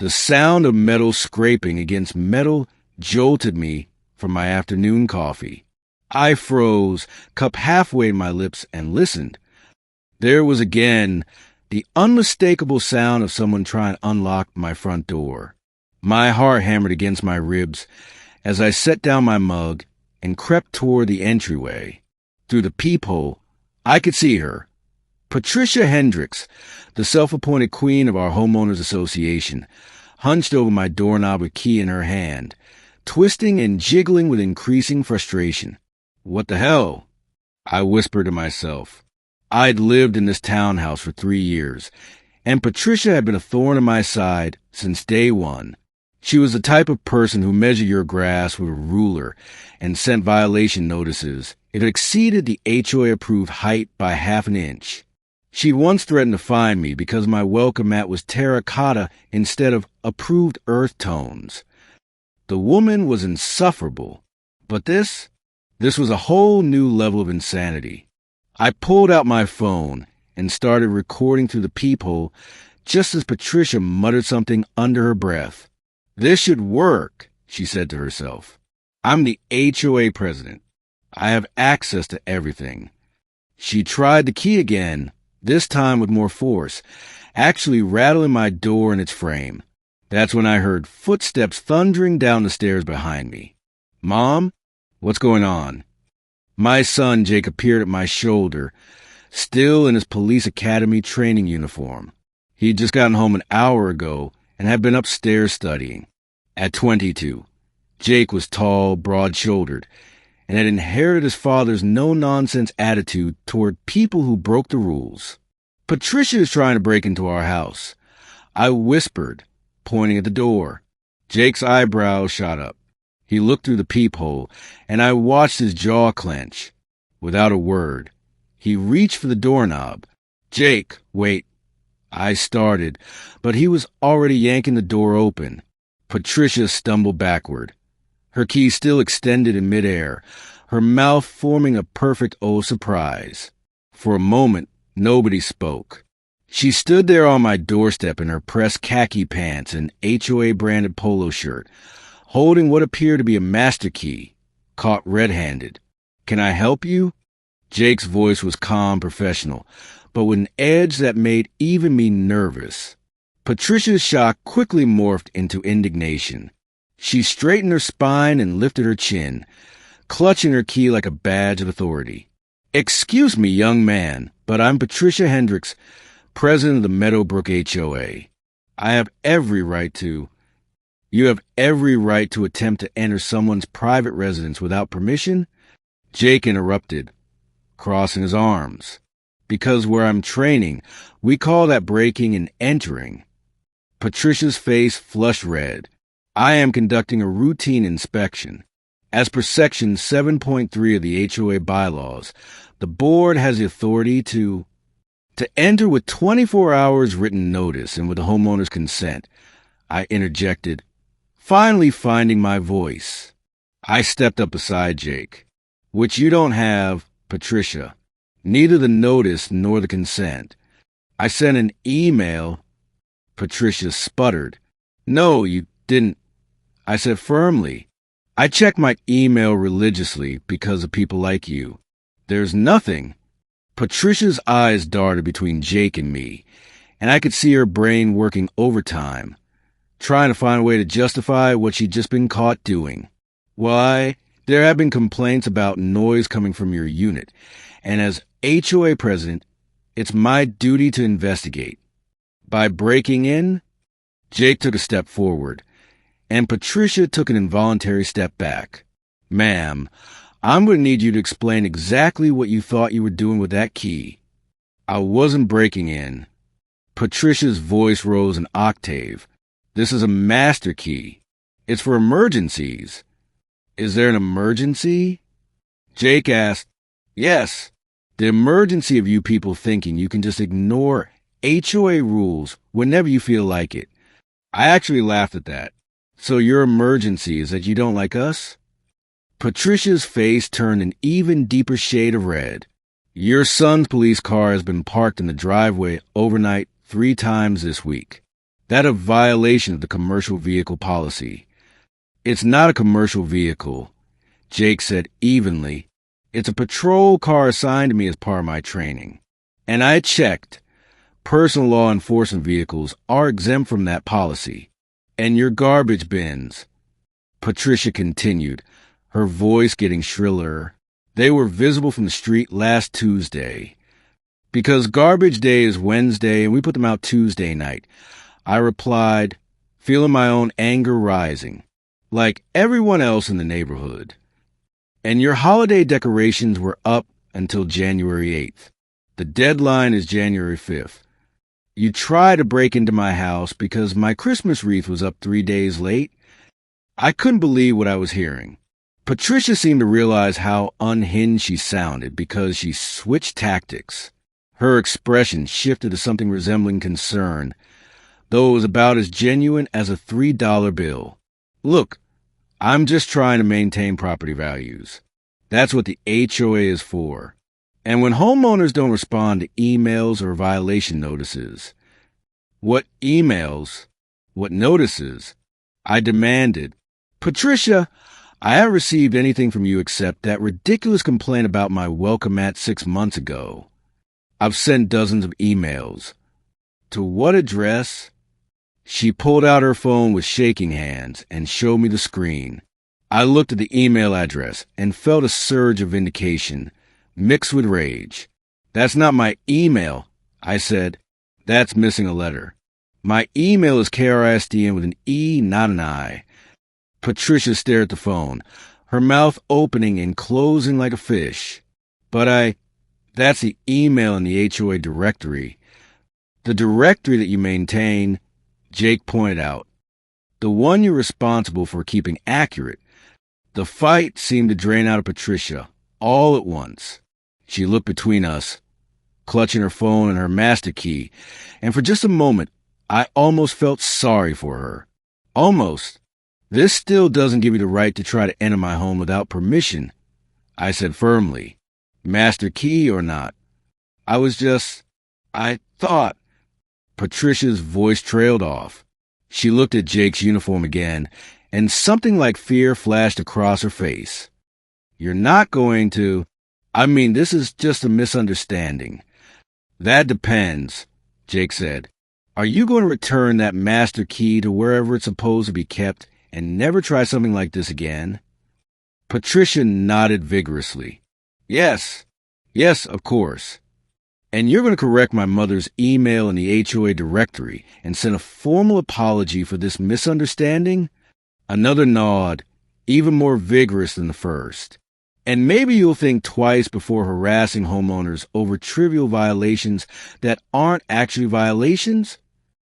The sound of metal scraping against metal jolted me from my afternoon coffee. I froze, cup halfway to my lips, and listened. There was again the unmistakable sound of someone trying to unlock my front door. My heart hammered against my ribs as I set down my mug and crept toward the entryway. Through the peephole, I could see her. Patricia Hendricks, the self-appointed queen of our Homeowners Association, hunched over my doorknob with key in her hand, twisting and jiggling with increasing frustration. What the hell? I whispered to myself. I'd lived in this townhouse for 3 years, and Patricia had been a thorn in my side since day one. She was the type of person who measured your grass with a ruler and sent violation notices if it exceeded the HOA-approved height by half an inch. She once threatened to fine me because my welcome mat was terracotta instead of approved earth tones. The woman was insufferable, but this was a whole new level of insanity. I pulled out my phone and started recording through the peephole just as Patricia muttered something under her breath. This should work, she said to herself. I'm the HOA president. I have access to everything. She tried the key again, this time with more force, actually rattling my door in its frame. That's when I heard footsteps thundering down the stairs behind me. Mom, what's going on? My son Jake appeared at my shoulder, still in his police academy training uniform. He'd just gotten home an hour ago and had been upstairs studying. At 22, Jake was tall, broad-shouldered, and had inherited his father's no-nonsense attitude toward people who broke the rules. Patricia is trying to break into our house, I whispered, pointing at the door. Jake's eyebrows shot up. He looked through the peephole, and I watched his jaw clench. Without a word, he reached for the doorknob. Jake, wait. I started, but he was already yanking the door open. Patricia stumbled backward, her key still extended in midair, her mouth forming a perfect O surprise. For a moment, nobody spoke. She stood there on my doorstep in her pressed khaki pants and HOA-branded polo shirt, holding what appeared to be a master key, caught red-handed. Can I help you? Jake's voice was calm, professional, but with an edge that made even me nervous. Patricia's shock quickly morphed into indignation. She straightened her spine and lifted her chin, clutching her key like a badge of authority. Excuse me, young man, but I'm Patricia Hendricks, president of the Meadowbrook HOA. I have every right to... You have every right to attempt to enter someone's private residence without permission? Jake interrupted, crossing his arms. Because where I'm training, we call that breaking and entering. Patricia's face flushed red. I am conducting a routine inspection. As per Section 7.3 of the HOA bylaws, the board has the authority to enter with 24 hours written notice and with the homeowner's consent. I interjected, finally finding my voice. I stepped up beside Jake. Which you don't have, Patricia. Neither the notice nor the consent. I sent an email. Patricia sputtered. No, you didn't. I said firmly. I check my email religiously because of people like you. There's nothing. Patricia's eyes darted between Jake and me, and I could see her brain working overtime, trying to find a way to justify what she'd just been caught doing. Why, there have been complaints about noise coming from your unit, and as HOA president, it's my duty to investigate. By breaking in, Jake took a step forward, and Patricia took an involuntary step back. Ma'am, I'm going to need you to explain exactly what you thought you were doing with that key. I wasn't breaking in. Patricia's voice rose an octave. This is a master key. It's for emergencies. Is there an emergency? Jake asked. Yes. The emergency of you people thinking you can just ignore HOA rules whenever you feel like it. I actually laughed at that. So your emergency is that you don't like us? Patricia's face turned an even deeper shade of red. Your son's police car has been parked in the driveway overnight 3 times this week. That a violation of the commercial vehicle policy. It's not a commercial vehicle, Jake said evenly. It's a patrol car assigned to me as part of my training. And I checked. Personal law enforcement vehicles are exempt from that policy. And your garbage bins, Patricia continued, her voice getting shriller. They were visible from the street last Tuesday. Because garbage day is Wednesday and we put them out Tuesday night, I replied, feeling my own anger rising, like everyone else in the neighborhood. And your holiday decorations were up until January 8th. The deadline is January 5th. You tried to break into my house because my Christmas wreath was up 3 days late. I couldn't believe what I was hearing. Patricia seemed to realize how unhinged she sounded because she switched tactics. Her expression shifted to something resembling concern, though it was about as genuine as a $3 bill. Look, I'm just trying to maintain property values. That's what the HOA is for. And when homeowners don't respond to emails or violation notices, what emails? What notices? I demanded. Patricia, I haven't received anything from you except that ridiculous complaint about my welcome mat 6 months ago. I've sent dozens of emails. To what address? She pulled out her phone with shaking hands and showed me the screen. I looked at the email address and felt a surge of vindication, mixed with rage. That's not my email, I said. That's missing a letter. My email is KRISDN with an E, not an I. Patricia stared at the phone, her mouth opening and closing like a fish. But that's the email in the HOA directory. The directory that you maintain, Jake pointed out. The one you're responsible for keeping accurate. The fight seemed to drain out of Patricia, all at once. She looked between us, clutching her phone and her master key, and for just a moment, I almost felt sorry for her. Almost. This still doesn't give you the right to try to enter my home without permission, I said firmly. Master key or not. I thought. Patricia's voice trailed off. She looked at Jake's uniform again, and something like fear flashed across her face. You're not going to... this is just a misunderstanding. That depends, Jake said. Are you going to return that master key to wherever it's supposed to be kept and never try something like this again? Patricia nodded vigorously. Yes, of course. And you're going to correct my mother's email in the HOA directory and send a formal apology for this misunderstanding? Another nod, even more vigorous than the first. And maybe you'll think twice before harassing homeowners over trivial violations that aren't actually violations?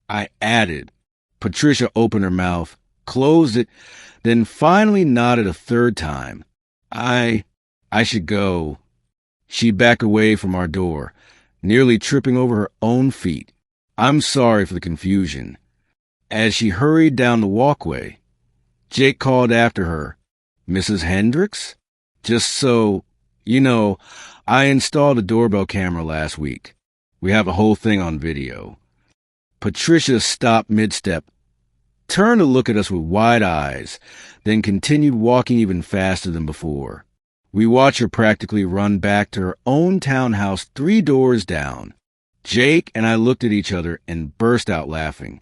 I added. Patricia opened her mouth, closed it, then finally nodded a third time. I should go. She backed away from our door, nearly tripping over her own feet. I'm sorry for the confusion. As she hurried down the walkway, Jake called after her, Mrs. Hendricks? Just so, I installed a doorbell camera last week. We have the whole thing on video. Patricia stopped mid-step, turned to look at us with wide eyes, then continued walking even faster than before. We watched her practically run back to her own townhouse 3 doors down. Jake and I looked at each other and burst out laughing.